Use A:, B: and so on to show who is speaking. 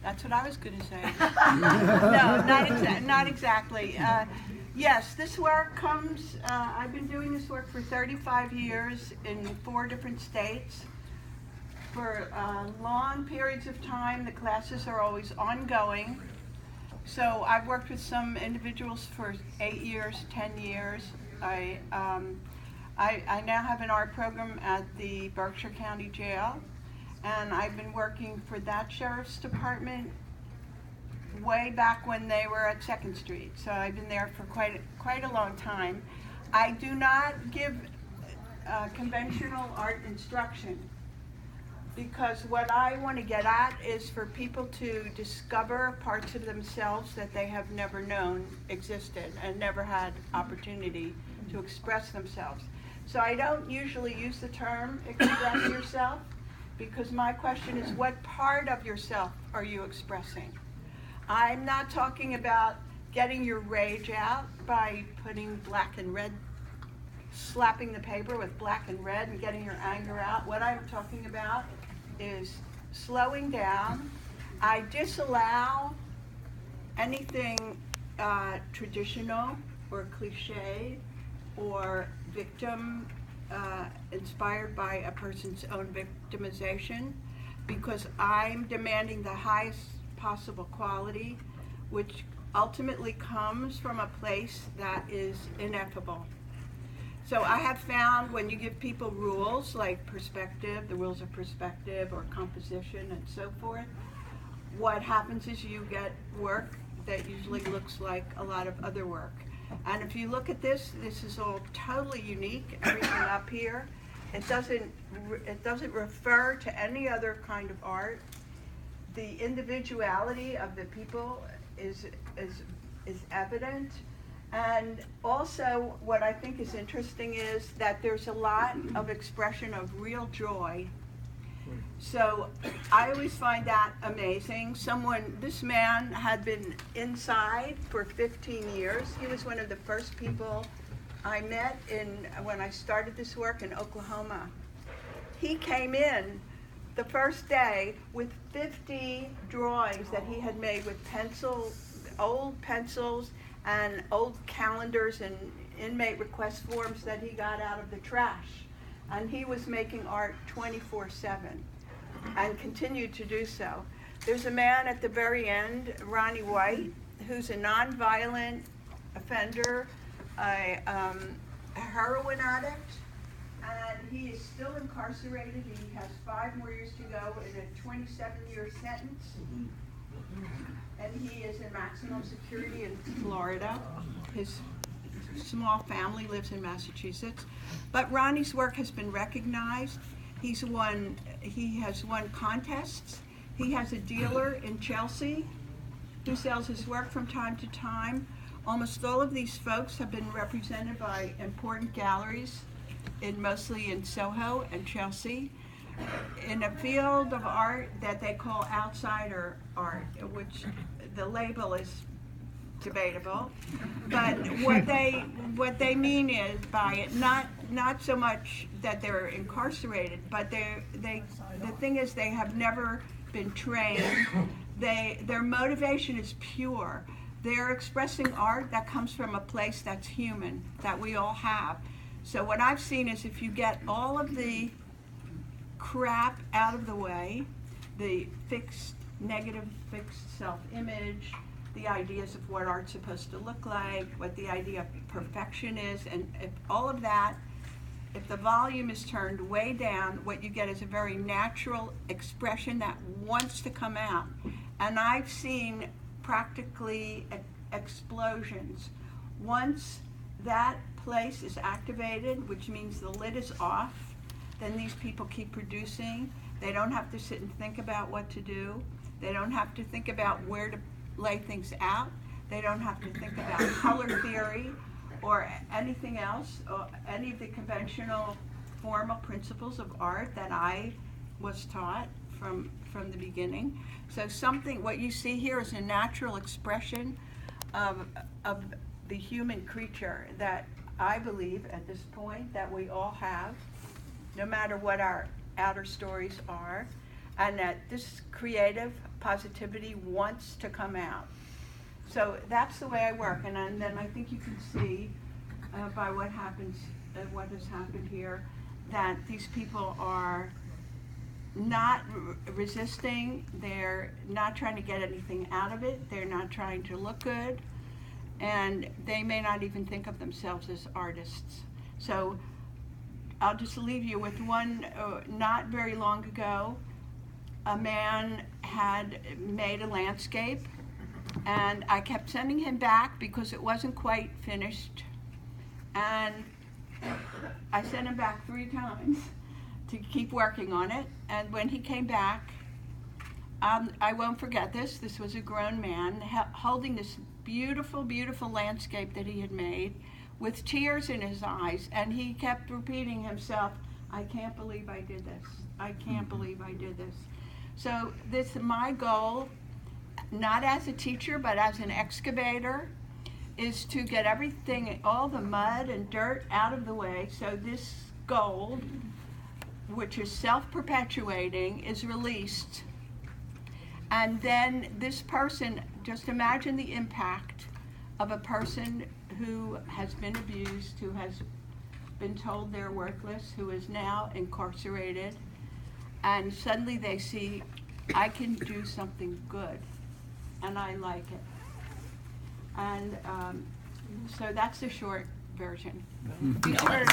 A: That's what I was going to say. No, not exactly. Yes, this work comes, I've been doing this work for 35 years in 4 different states. For long periods of time, the classes are always ongoing. So I've worked with some individuals for 8 years, 10 years. I now have an art program at the Berkshire County Jail, and I've been working for that sheriff's department way back when they were at 2nd Street. So I've been there for quite a long time. I do not give conventional art instruction, because what I want to get at is for people to discover parts of themselves that they have never known existed and never had opportunity to express themselves. So I don't usually use the term express yourself, because my question is, what part of yourself are you expressing? I'm not talking about getting your rage out by putting black and red, slapping the paper with black and red and getting your anger out. What I'm talking about is slowing down. I disallow anything traditional or cliche or victim inspired by a person's own victimization, because I'm demanding the highest possible quality, which ultimately comes from a place that is ineffable. So I have found when you give people rules like perspective, the rules of perspective or composition and so forth, what happens is you get work that usually looks like a lot of other work. And if you look at this is all totally unique, everything up here. It doesn't refer to any other kind of art. The individuality of the people is evident. And also, what I think is interesting is that there's a lot of expression of real joy. So I always find that amazing. This man had been inside for 15 years. He was one of the first people I met when I started this work in Oklahoma. He came in the first day with 50 drawings that he had made with old pencils, and old calendars and inmate request forms that he got out of the trash. And he was making art 24/7 and continued to do so. There's a man at the very end, Ronnie White, who's a nonviolent offender, a heroin addict, and he is still incarcerated. He has 5 more years to go in a 27-year sentence. And he is in maximum security in Florida. His small family lives in Massachusetts. But Ronnie's work has been recognized. He has won contests. He has a dealer in Chelsea who sells his work from time to time. Almost all of these folks have been represented by important galleries, mostly in Soho and Chelsea, in a field of art that they call outsider art, which the label is debatable. But what they mean is by it, not so much that they're incarcerated, but the thing is they have never been trained. Their motivation is pure. They're expressing art that comes from a place that's human, that we all have. So what I've seen is if you get all of the crap out of the way, the negative fixed self-image, the ideas of what art's supposed to look like, what the idea of perfection is, and if all of that, if the volume is turned way down, what you get is a very natural expression that wants to come out. And I've seen practically explosions. Once that place is activated, which means the lid is off, then these people keep producing. They don't have to sit and think about what to do. They don't have to think about where to lay things out. They don't have to think about color theory or anything else, or any of the conventional formal principles of art that I was taught from the beginning. So what you see here is a natural expression of the human creature that I believe at this point that we all have, no matter what our outer stories are, and that this creative positivity wants to come out. So that's the way I work, and then I think you can see by what happens, what has happened here, that these people are not resisting, they're not trying to get anything out of it, they're not trying to look good, and they may not even think of themselves as artists. So I'll just leave you with one. Not very long ago, a man had made a landscape, and I kept sending him back because it wasn't quite finished, and I sent him back 3 times to keep working on it. And when he came back, I won't forget this. This was a grown man holding this beautiful, beautiful landscape that he had made with tears in his eyes, and he kept repeating himself, I can't believe I did this. I can't believe I did this. So my goal, not as a teacher, but as an excavator, is to get everything, all the mud and dirt out of the way, so this gold, which is self-perpetuating, is released. And then this person, just imagine the impact of a person who has been abused, who has been told they're worthless, who is now incarcerated, and suddenly they see, I can do something good, and I like it. And so that's the short version. Be sure to